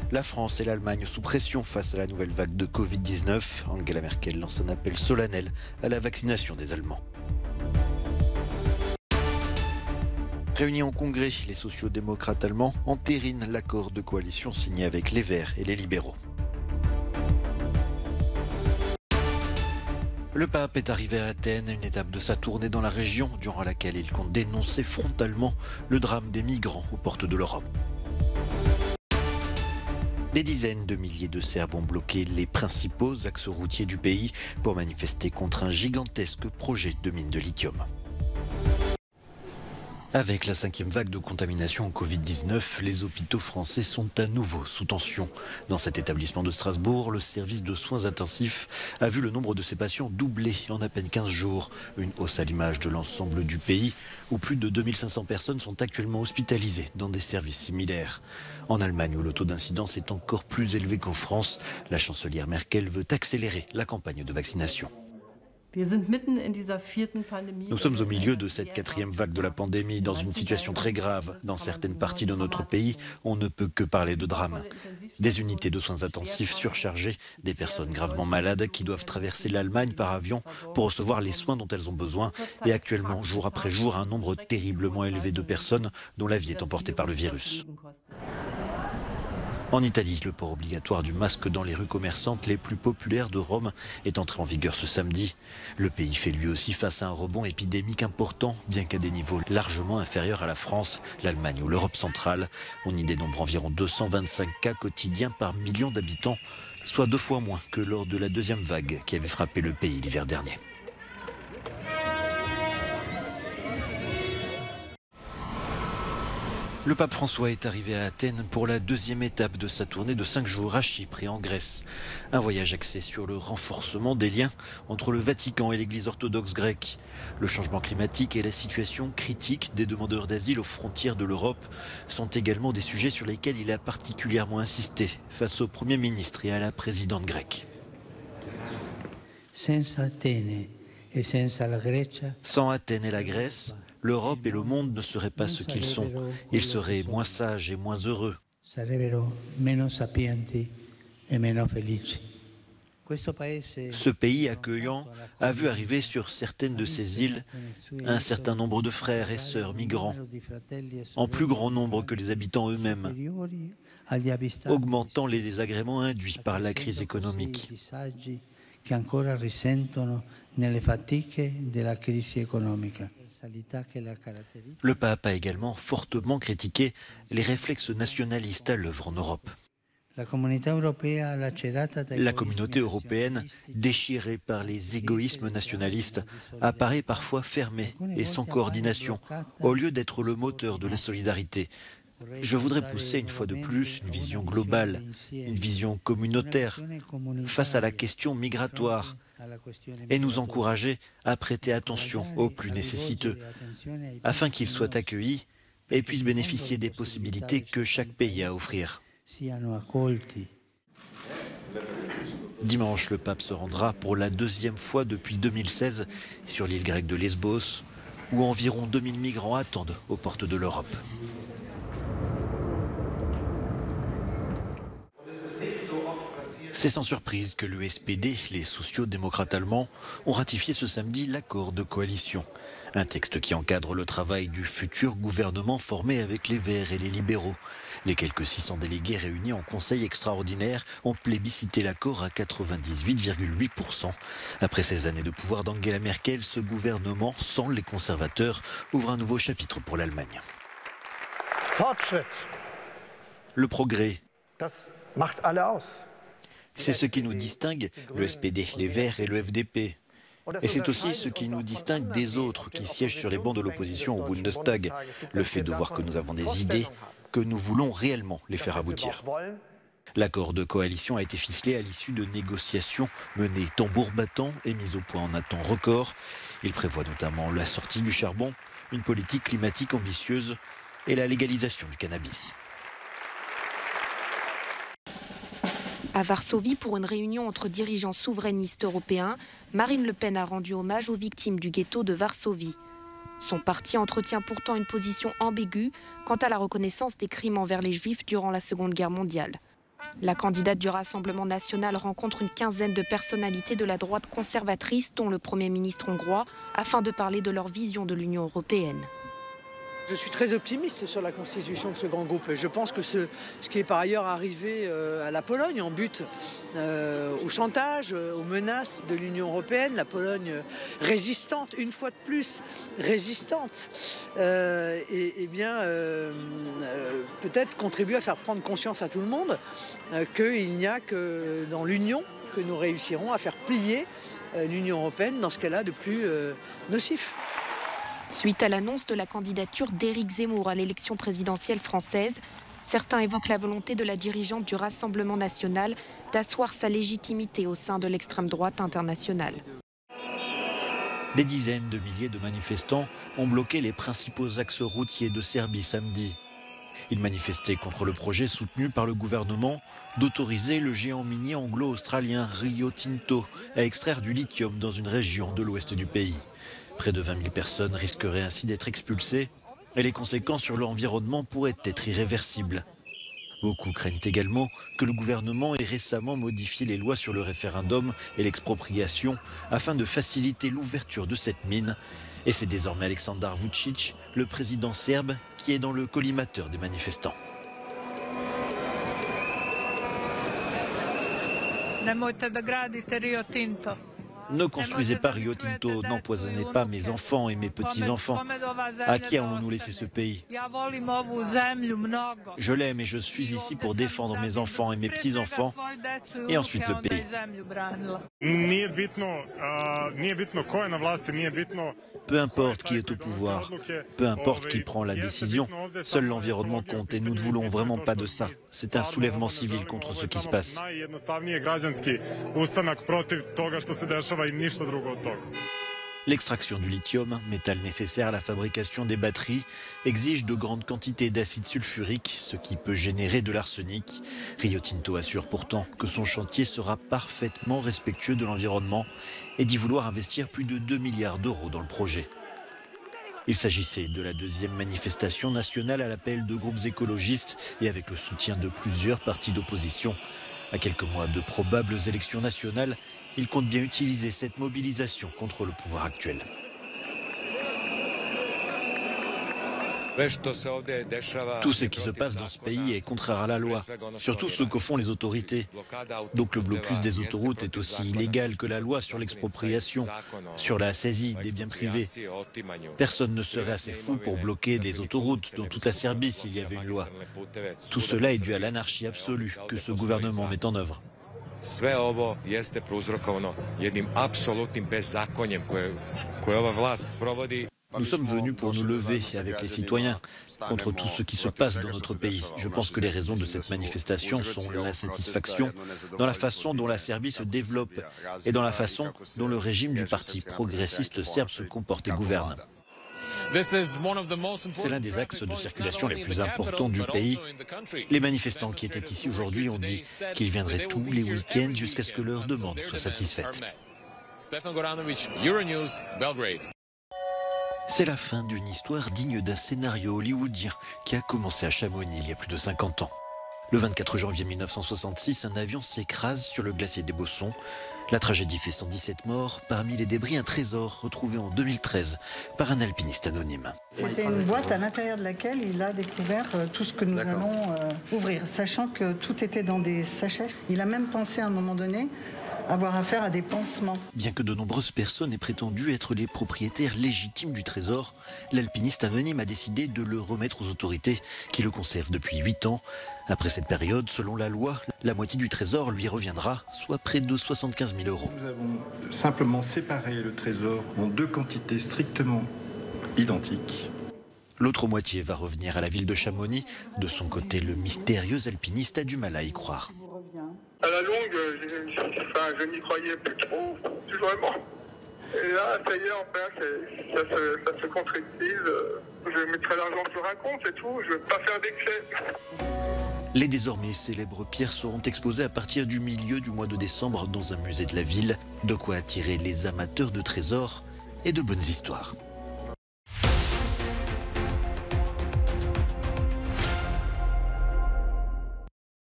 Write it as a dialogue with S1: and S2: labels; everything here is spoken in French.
S1: La France et l'Allemagne sous pression face à la nouvelle vague de Covid-19. Angela Merkel lance un appel solennel à la vaccination des Allemands. Réunis en congrès, les sociaux-démocrates allemands entérinent l'accord de coalition signé avec les Verts et les libéraux. Le pape est arrivé à Athènes, une étape de sa tournée dans la région, durant laquelle il compte dénoncer frontalement le drame des migrants aux portes de l'Europe. Des dizaines de milliers de Serbes ont bloqué les principaux axes routiers du pays pour manifester contre un gigantesque projet de mine de lithium. Avec la 5e vague de contamination au Covid-19, les hôpitaux français sont à nouveau sous tension. Dans cet établissement de Strasbourg, le service de soins intensifs a vu le nombre de ses patients doubler en à peine 15 jours. Une hausse à l'image de l'ensemble du pays, où plus de 2500 personnes sont actuellement hospitalisées dans des services similaires. En Allemagne, où le taux d'incidence est encore plus élevé qu'en France, la chancelière Merkel veut accélérer la campagne de vaccination. Nous sommes au milieu de cette 4e vague de la pandémie, dans une situation très grave. Dans certaines parties de notre pays, on ne peut que parler de drame. Des unités de soins intensifs surchargées, des personnes gravement malades qui doivent traverser l'Allemagne par avion pour recevoir les soins dont elles ont besoin. Et actuellement, jour après jour, un nombre terriblement élevé de personnes dont la vie est emportée par le virus. En Italie, le port obligatoire du masque dans les rues commerçantes les plus populaires de Rome est entré en vigueur ce samedi. Le pays fait lui aussi face à un rebond épidémique important, bien qu'à des niveaux largement inférieurs à la France, l'Allemagne ou l'Europe centrale. On y dénombre environ 225 cas quotidiens par million d'habitants, soit 2 fois moins que lors de la 2e vague qui avait frappé le pays l'hiver dernier. Le pape François est arrivé à Athènes pour la 2e étape de sa tournée de 5 jours à Chypre et en Grèce. Un voyage axé sur le renforcement des liens entre le Vatican et l'Église orthodoxe grecque. Le changement climatique et la situation critique des demandeurs d'asile aux frontières de l'Europe sont également des sujets sur lesquels il a particulièrement insisté face au Premier ministre et à la présidente grecque. Sans Athènes et la Grèce, l'Europe et le monde ne seraient pas ce qu'ils sont. Ils seraient moins sages et moins heureux. Ce pays accueillant a vu arriver sur certaines de ces îles un certain nombre de frères et sœurs migrants, en plus grand nombre que les habitants eux-mêmes, augmentant les désagréments induits par la crise économique. Le pape a également fortement critiqué les réflexes nationalistes à l'œuvre en Europe. La communauté européenne, déchirée par les égoïsmes nationalistes, apparaît parfois fermée et sans coordination, au lieu d'être le moteur de la solidarité. Je voudrais pousser une fois de plus une vision globale, une vision communautaire face à la question migratoire et nous encourager à prêter attention aux plus nécessiteux afin qu'ils soient accueillis et puissent bénéficier des possibilités que chaque pays a à offrir. Dimanche, le pape se rendra pour la 2e fois depuis 2016 sur l'île grecque de Lesbos, où environ 2000 migrants attendent aux portes de l'Europe. C'est sans surprise que le SPD, les sociaux-démocrates allemands, ont ratifié ce samedi l'accord de coalition. Un texte qui encadre le travail du futur gouvernement formé avec les Verts et les libéraux. Les quelques 600 délégués réunis en conseil extraordinaire ont plébiscité l'accord à 98,8%. Après 16 années de pouvoir d'Angela Merkel, ce gouvernement, sans les conservateurs, ouvre un nouveau chapitre pour l'Allemagne. Le progrès. C'est ce qui nous distingue, le SPD, les Verts et le FDP. Et c'est aussi ce qui nous distingue des autres qui siègent sur les bancs de l'opposition au Bundestag. Le fait de voir que nous avons des idées, que nous voulons réellement les faire aboutir. L'accord de coalition a été ficelé à l'issue de négociations menées tambour battant et mises au point en un temps record. Il prévoit notamment la sortie du charbon, une politique climatique ambitieuse et la légalisation du cannabis.
S2: À Varsovie, pour une réunion entre dirigeants souverainistes européens, Marine Le Pen a rendu hommage aux victimes du ghetto de Varsovie. Son parti entretient pourtant une position ambiguë quant à la reconnaissance des crimes envers les Juifs durant la Seconde Guerre mondiale. La candidate du Rassemblement national rencontre une quinzaine de personnalités de la droite conservatrice, dont le Premier ministre hongrois, afin de parler de leur vision de l'Union européenne.
S3: Je suis très optimiste sur la constitution de ce grand groupe. Je pense que ce qui est par ailleurs arrivé à la Pologne en but au chantage, aux menaces de l'Union européenne, la Pologne résistante, une fois de plus résistante, peut-être contribue à faire prendre conscience à tout le monde qu'il n'y a que dans l'Union que nous réussirons à faire plier l'Union européenne dans ce qu'elle a de plus nocif.
S2: Suite à l'annonce de la candidature d'Éric Zemmour à l'élection présidentielle française, certains évoquent la volonté de la dirigeante du Rassemblement national d'asseoir sa légitimité au sein de l'extrême droite internationale.
S1: Des dizaines de milliers de manifestants ont bloqué les principaux axes routiers de Serbie samedi. Ils manifestaient contre le projet soutenu par le gouvernement d'autoriser le géant minier anglo-australien Rio Tinto à extraire du lithium dans une région de l'ouest du pays. Près de 20 000 personnes risqueraient ainsi d'être expulsées et les conséquences sur l'environnement pourraient être irréversibles. Beaucoup craignent également que le gouvernement ait récemment modifié les lois sur le référendum et l'expropriation afin de faciliter l'ouverture de cette mine. Et c'est désormais Aleksandar Vučić, le président serbe, qui est dans le collimateur des manifestants. Ne construisez pas Rio Tinto, n'empoisonnez pas mes enfants et mes petits-enfants. À qui allons-nous laisser ce pays? Je l'aime et je suis ici pour défendre mes enfants et mes petits-enfants, et ensuite le pays. Peu importe qui est au pouvoir, peu importe qui prend la décision, seul l'environnement compte et nous ne voulons vraiment pas de ça. C'est un soulèvement civil contre ce qui se passe. L'extraction du lithium, métal nécessaire à la fabrication des batteries, exige de grandes quantités d'acide sulfurique, ce qui peut générer de l'arsenic. Rio Tinto assure pourtant que son chantier sera parfaitement respectueux de l'environnement et dit vouloir investir plus de 2 milliards d'euros dans le projet. Il s'agissait de la deuxième manifestation nationale à l'appel de groupes écologistes et avec le soutien de plusieurs partis d'opposition. À quelques mois de probables élections nationales, il compte bien utiliser cette mobilisation contre le pouvoir actuel. Tout ce qui se passe dans ce pays est contraire à la loi, surtout ce que font les autorités. Donc le blocus des autoroutes est aussi illégal que la loi sur l'expropriation, sur la saisie des biens privés. Personne ne serait assez fou pour bloquer des autoroutes dans toute la Serbie s'il y avait une loi. Tout cela est dû à l'anarchie absolue que ce gouvernement met en œuvre.
S4: Sve ovo jeste prouzrokovano jednim apsolutnim bezakonjem koje ova vlast sprovodi.
S1: Nous sommes venus pour nous lever avec les citoyens contre tout ce qui se passe dans notre pays. Je pense que les raisons de cette manifestation sont l'insatisfaction dans la façon dont la Serbie se développe et dans la façon dont le régime du parti progressiste serbe se comporte et gouverne. C'est l'un des axes de circulation les plus importants du pays. Les manifestants qui étaient ici aujourd'hui ont dit qu'ils viendraient tous les week-ends jusqu'à ce que leur demande soit satisfaite. C'est la fin d'une histoire digne d'un scénario hollywoodien qui a commencé à Chamonix il y a plus de 50 ans. Le 24 janvier 1966, un avion s'écrase sur le glacier des Bossons. La tragédie fait 117 morts. Parmi les débris, un trésor retrouvé en 2013 par un alpiniste anonyme.
S5: C'était une boîte à l'intérieur de laquelle il a découvert tout ce que nous allons ouvrir, sachant que tout était dans des sachets. Il a même pensé à un moment donné avoir affaire à des pansements.
S1: Bien que de nombreuses personnes aient prétendu être les propriétaires légitimes du trésor, l'alpiniste anonyme a décidé de le remettre aux autorités qui le conservent depuis 8 ans. Après cette période, selon la loi, la moitié du trésor lui reviendra, soit près de 75 000 euros.
S6: Nous avons simplement séparé le trésor en 2 quantités strictement identiques.
S1: L'autre moitié va revenir à la ville de Chamonix. De son côté, le mystérieux alpiniste a du mal à y croire.
S7: À la longue, je n'y croyais plus trop, vraiment. Et là, ça y est, enfin, ça se concrétise. Je mettrai l'argent sur un compte, c'est tout. Je ne veux pas faire d'excès.
S1: Les désormais célèbres pierres seront exposées à partir du milieu du mois de décembre dans un musée de la ville. De quoi attirer les amateurs de trésors et de bonnes histoires.